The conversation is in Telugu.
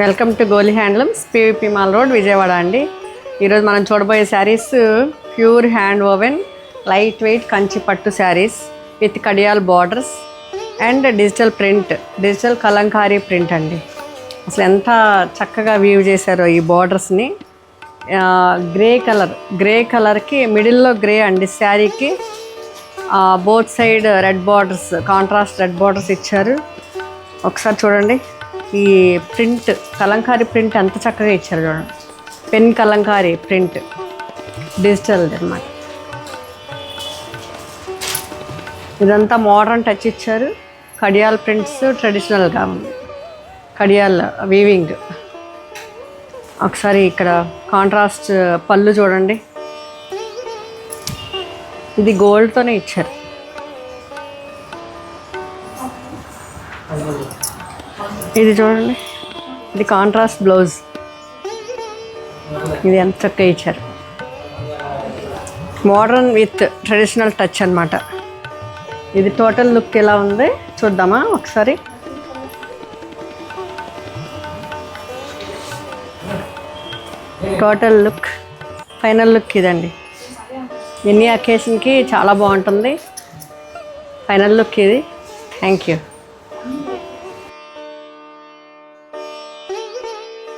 Welcome to Goli handlooms, PVP mall road, Vijayawada అండి. ఈరోజు మనం చూడబోయే sarees pure hand woven light weight Kanchi pattu sarees with Kadiyal borders and digital print, digital kalamkari print అండి. అసలు ఎంత చక్కగా వీవ్ చేశారో ఈ బార్డర్స్ని. గ్రే కలర్కి మిడిల్లో గ్రే అండి. శారీకి both side red borders, contrast red borders ఇచ్చారు. ఒకసారి చూడండి ఈ ప్రింట్, కలంకారీ ప్రింట్ ఎంత చక్కగా ఇచ్చారు చూడండి. పెన్ కలంకారీ ప్రింట్ డిజిటల్ అన్నమాట. ఇదంతా మోడర్న్ టచ్ ఇచ్చారు. కడియాల్ ప్రింట్స్ ట్రెడిషనల్గా ఉంది, కడియాల్ వీవింగ్. ఒకసారి ఇక్కడ కాంట్రాస్ట్ పళ్ళు చూడండి, ఇది గోల్డ్తోనే ఇచ్చారు. ఇది చూడండి, ఇది కాంట్రాస్ట్ బ్లౌజ్. ఇది ఎంత చక్కగా ఇచ్చారు. మోడర్న్ విత్ ట్రెడిషనల్ టచ్ అన్నమాట. ఇది టోటల్ లుక్ ఎలా ఉంది చూద్దామా ఒకసారి. టోటల్ లుక్, ఫైనల్ లుక్ ఇదండి. ఎన్ని అకేషన్కి చాలా బాగుంటుంది. ఫైనల్ లుక్ ఇది. Thank you.